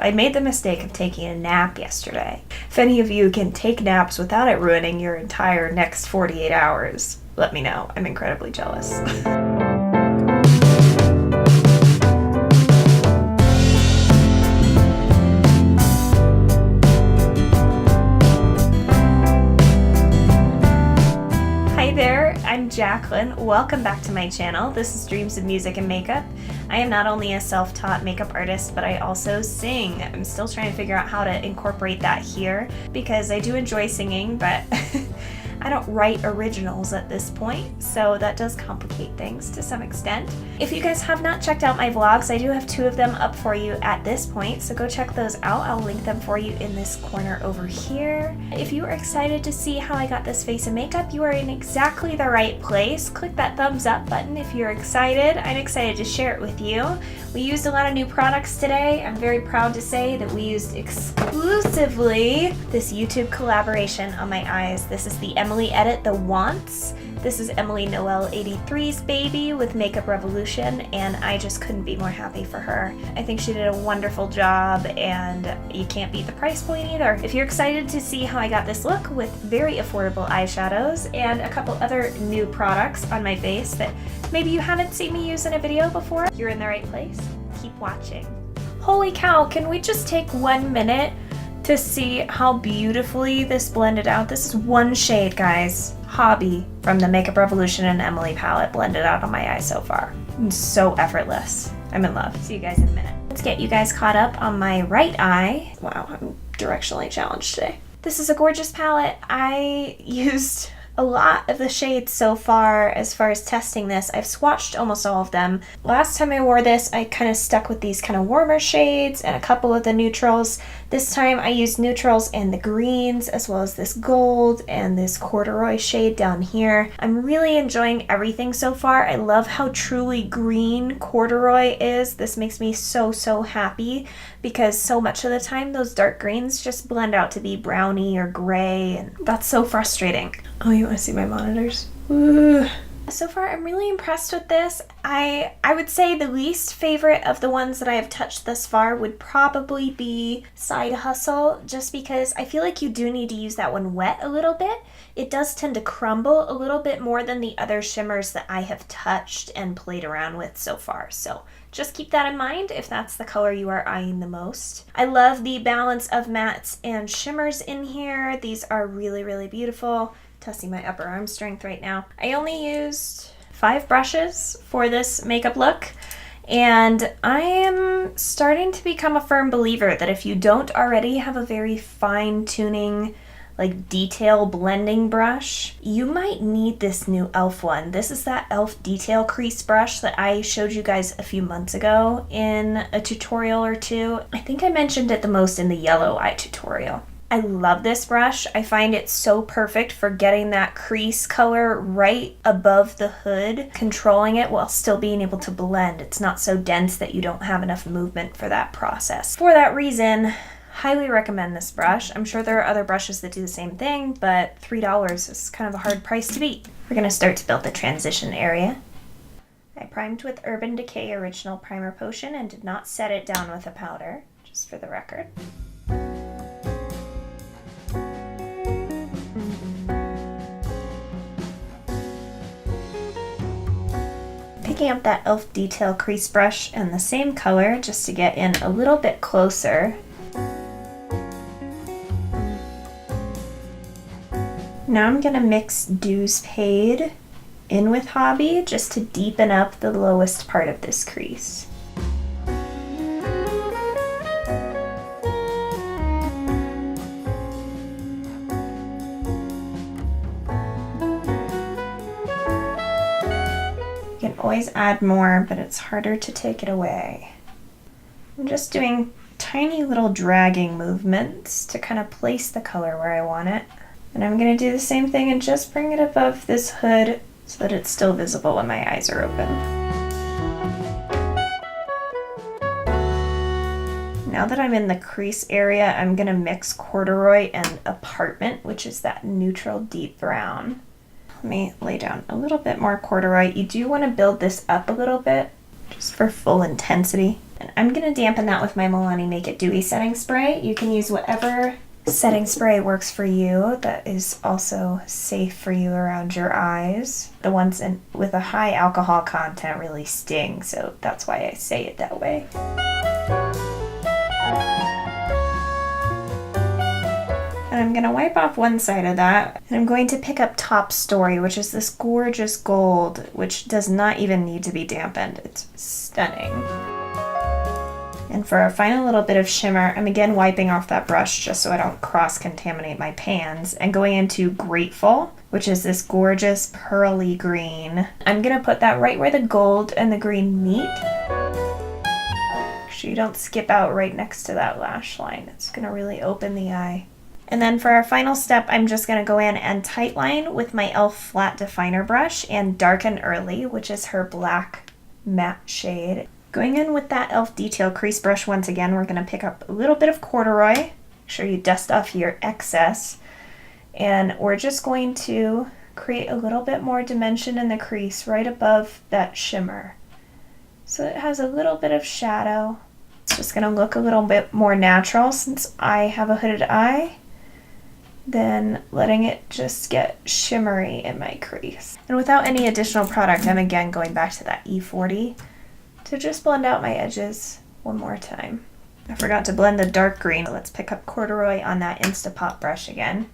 I made the mistake of taking a nap yesterday. If any of you can take naps without it ruining your entire next 48 hours, let me know. I'm incredibly jealous. Hi there, I'm Jacqueline. Welcome back to my channel. This is Dreams of Music and Makeup. I am not only a self-taught makeup artist, but I also sing. I'm still trying to figure out how to incorporate that here because I do enjoy singing, but I don't write originals at this point, so that does complicate things to some extent. If you guys have not checked out my vlogs, I do have 2 of them up for you at this point, so go check those out. I'll link them for you in this corner over here. If you are excited to see how I got this face of makeup, you are in exactly the right place. Click that thumbs up button if you're excited. I'm excited to share it with you. We used a lot of new products today. I'm very proud to say that we used exclusively this YouTube collaboration on my eyes. This is the Emily Edit the Wants. This is Emily Noel 83's baby with Makeup Revolution, and I just couldn't be more happy for her. I think she did a wonderful job, and you can't beat the price point either. If you're excited to see how I got this look with very affordable eyeshadows and a couple other new products on my face that maybe you haven't seen me use in a video before, you're in the right place. Keep watching. Holy cow, can we just take 1 minute to see how beautifully this blended out? This is one shade, guys. Hobby from the Makeup Revolution and Emily palette blended out on my eye so far. It's so effortless. I'm in love. See you guys in a minute. Let's get you guys caught up on my right eye. Wow, I'm directionally challenged today. This is a gorgeous palette. I used a lot of the shades so far as testing this. I've swatched almost all of them. Last time I wore this, I kind of stuck with these kind of warmer shades and a couple of the neutrals. This time I used neutrals and the greens as well as this gold and this corduroy shade down here. I'm really enjoying everything so far. I love how truly green corduroy is. This makes me so happy because so much of the time those dark greens just blend out to be browny or gray, and that's so frustrating. Oh, you want to see my monitors? Ooh. So far, I'm really impressed with this. I would say the least favorite of the ones that I have touched thus far would probably be Side Hustle, just because I feel like you do need to use that one wet a little bit. It does tend to crumble a little bit more than the other shimmers that I have touched and played around with so far. So just keep that in mind if that's the color you are eyeing the most. I love the balance of mattes and shimmers in here. These are really beautiful. Testing my upper arm strength right now. I only used 5 brushes for this makeup look, and I am starting to become a firm believer that if you don't already have a very fine-tuning, like detail blending brush, you might need this new e.l.f. one. This is that e.l.f. detail crease brush that I showed you guys a few months ago in a tutorial or 2. I think I mentioned it the most in the yellow eye tutorial. I love this brush. I find it so perfect for getting that crease color right above the hood, controlling it while still being able to blend. It's not so dense that you don't have enough movement for that process. For that reason, highly recommend this brush. I'm sure there are other brushes that do the same thing, but $3 is kind of a hard price to beat. We're gonna start to build the transition area. I primed with Urban Decay Original Primer Potion and did not set it down with a powder, just for the record. Picking up that e.l.f. detail crease brush in the same color just to get in a little bit closer. Now I'm going to mix Dues Paid in with Hobby just to deepen up the lowest part of this crease. You can always add more, but it's harder to take it away. I'm just doing tiny little dragging movements to kind of place the color where I want it. And I'm going to do the same thing and just bring it above this hood so that it's still visible when my eyes are open. Now that I'm in the crease area, I'm going to mix Corduroy and Apartment, which is that neutral deep brown. Let me lay down a little bit more corduroy. You do want to build this up a little bit, just for full intensity. And I'm gonna dampen that with my Milani Make It Dewy setting spray. You can use whatever setting spray works for you that is also safe for you around your eyes. The ones with a high alcohol content really sting, so that's why I say it that way. And I'm going to wipe off one side of that, and I'm going to pick up Top Story, which is this gorgeous gold, which does not even need to be dampened. It's stunning. And for a final little bit of shimmer, I'm again wiping off that brush just so I don't cross-contaminate my pans, and going into Grateful, which is this gorgeous pearly green. I'm going to put that right where the gold and the green meet. Make sure you don't skip out right next to that lash line. It's going to really open the eye. And then for our final step, I'm just going to go in and tightline with my e.l.f. Flat Definer brush and Darken Early, which is her black matte shade. Going in with that e.l.f. Detail Crease brush once again, we're going to pick up a little bit of corduroy. Make sure you dust off your excess. And we're just going to create a little bit more dimension in the crease right above that shimmer. So it has a little bit of shadow. It's just going to look a little bit more natural since I have a hooded eye, then letting it just get shimmery in my crease. And without any additional product, I'm again going back to that E40 to just blend out my edges one more time. I forgot to blend the dark green. Let's pick up corduroy on that Instapot brush again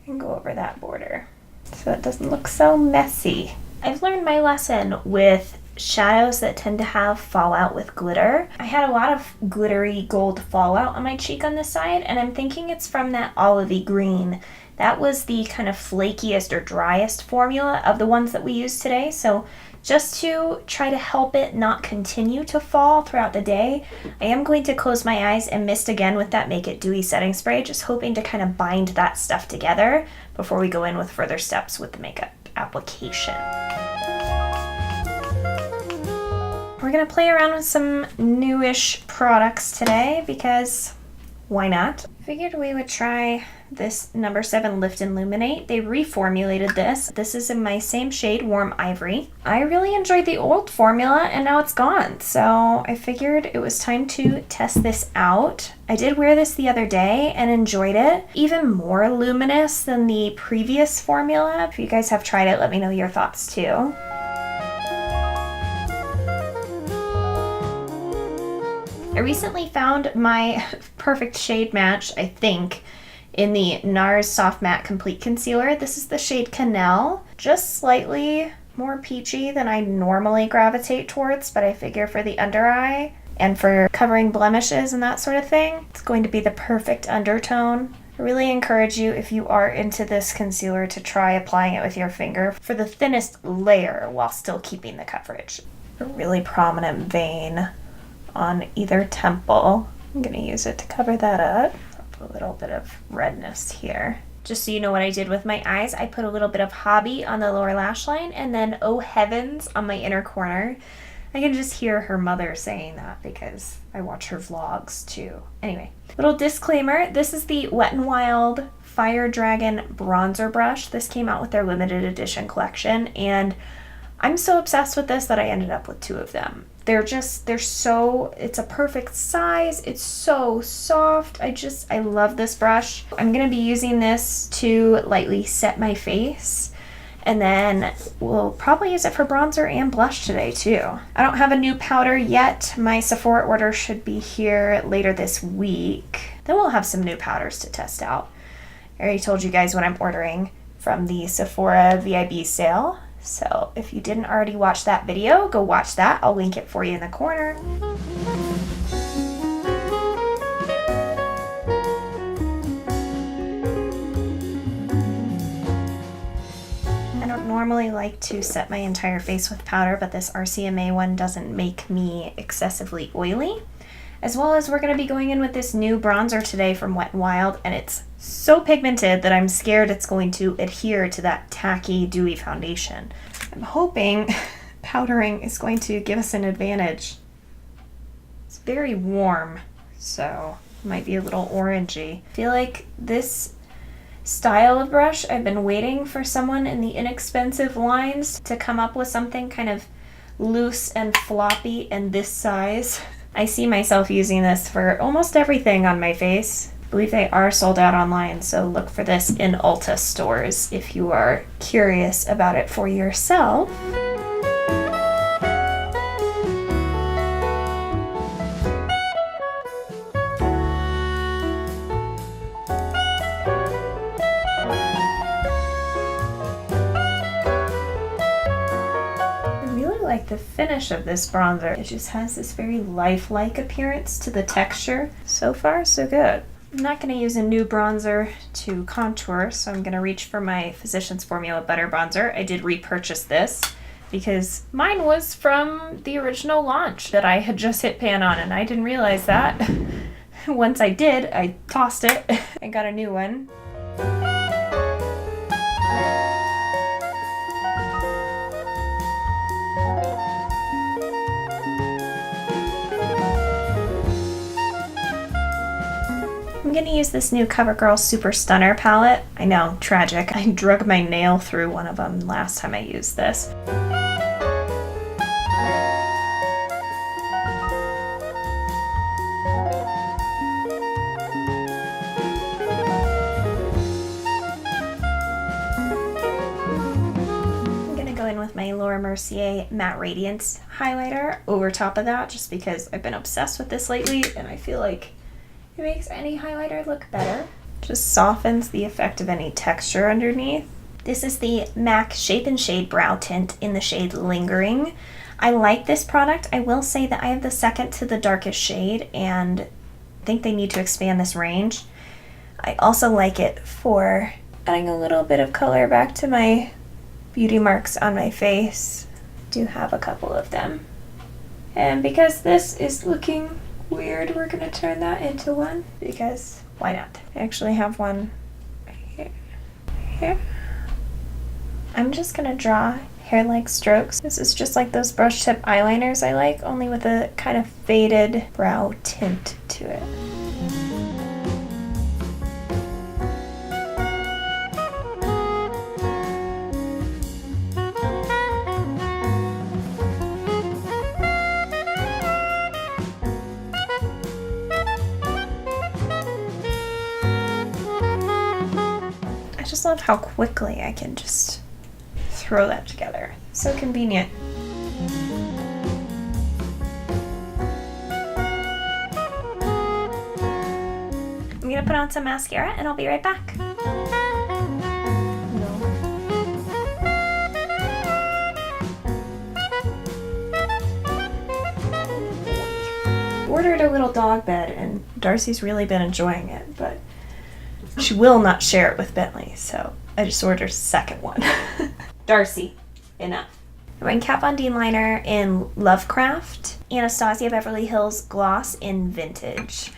and go over that border so it doesn't look so messy. I've learned my lesson with shadows that tend to have fallout with glitter. I had a lot of glittery gold fallout on my cheek on this side, and I'm thinking it's from that olivey green. That was the kind of flakiest or driest formula of the ones that we use today. So just to try to help it not continue to fall throughout the day, I am going to close my eyes and mist again with that Make It Dewy setting spray, just hoping to kind of bind that stuff together before we go in with further steps with the makeup application. We're going to play around with some newish products today because why not? Figured we would try this number 7 Lift and Illuminate. They reformulated this. This is in my same shade, Warm Ivory. I really enjoyed the old formula and now it's gone. So I figured it was time to test this out. I did wear this the other day and enjoyed it. Even more luminous than the previous formula. If you guys have tried it, let me know your thoughts too. I recently found my perfect shade match, I think, in the NARS Soft Matte Complete Concealer. This is the shade Canal, just slightly more peachy than I normally gravitate towards, but I figure for the under eye and for covering blemishes and that sort of thing, it's going to be the perfect undertone. I really encourage you, if you are into this concealer, to try applying it with your finger for the thinnest layer while still keeping the coverage. A really prominent vein on either temple. I'm going to use it to cover that up. I'll put a little bit of redness here. Just so you know what I did with my eyes, I put a little bit of Hobby on the lower lash line and then Oh Heavens on my inner corner. I can just hear her mother saying that because I watch her vlogs too. Anyway, little disclaimer, this is the Wet n Wild Fire Dragon bronzer brush. This came out with their limited edition collection and I'm so obsessed with this that I ended up with 2 of them. It's a perfect size. It's so soft. I love this brush. I'm going to be using this to lightly set my face. And then we'll probably use it for bronzer and blush today too. I don't have a new powder yet. My Sephora order should be here later this week. Then we'll have some new powders to test out. I already told you guys what I'm ordering from the Sephora VIB sale. So if you didn't already watch that video, go watch that. I'll link it for you in the corner. I don't normally like to set my entire face with powder, but this RCMA one doesn't make me excessively oily. As well as we're going to be going in with this new bronzer today from Wet n Wild, and it's so pigmented that I'm scared it's going to adhere to that tacky, dewy foundation. I'm hoping powdering is going to give us an advantage. It's very warm, so it might be a little orangey. I feel like this style of brush, I've been waiting for someone in the inexpensive lines to come up with something kind of loose and floppy and this size. I see myself using this for almost everything on my face. I believe they are sold out online, so look for this in Ulta stores if you are curious about it for yourself. Like the finish of this bronzer. It just has this very lifelike appearance to the texture. So far, so good. I'm not going to use a new bronzer to contour, so I'm going to reach for my Physicians Formula Butter Bronzer. I did repurchase this because mine was from the original launch that I had just hit pan on, and I didn't realize that. Once I did, I tossed it and got a new one. I'm gonna use this new CoverGirl Super Stunner palette. I know, tragic. I drug my nail through one of them last time I used this. I'm gonna go in with my Laura Mercier Matte Radiance highlighter over top of that, just because I've been obsessed with this lately and I feel like it makes any highlighter look better. Just softens the effect of any texture underneath. This is the MAC Shape and Shade Brow Tint in the shade Lingering. I like this product. I will say that I have the second to the darkest shade and I think they need to expand this range. I also like it for adding a little bit of color back to my beauty marks on my face. I do have a couple of them. And because this is looking weird, we're gonna turn that into one because why not? I actually have one here. I'm just gonna draw hair-like strokes. This is just like those brush tip eyeliners I like, only with a kind of faded brow tint to it. I just love how quickly I can just throw that together. So convenient. I'm gonna put on some mascara and I'll be right back. Ordered a little dog bed and Darcy's really been enjoying it, but she will not share it with Bentley, so I just ordered a second one. Darcy, enough. Wearing Kat Von D liner in Lovecraft, Anastasia Beverly Hills gloss in Vintage.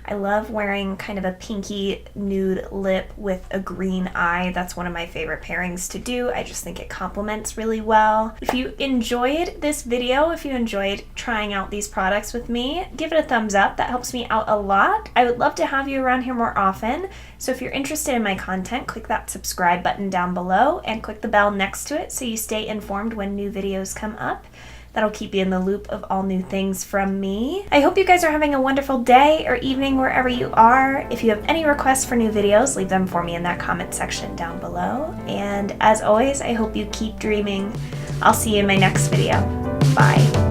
I love wearing kind of a pinky nude lip with a green eye. That's one of my favorite pairings to do. I just think it complements really well. If you enjoyed this video, if you enjoyed trying out these products with me, give it a thumbs up. That helps me out a lot. I would love to have you around here more often. So if you're interested in my content, click that subscribe button down below and click the bell next to it so you stay informed when new videos come up. That'll keep you in the loop of all new things from me. I hope you guys are having a wonderful day or evening wherever you are. If you have any requests for new videos, leave them for me in that comment section down below. And as always, I hope you keep dreaming. I'll see you in my next video. Bye.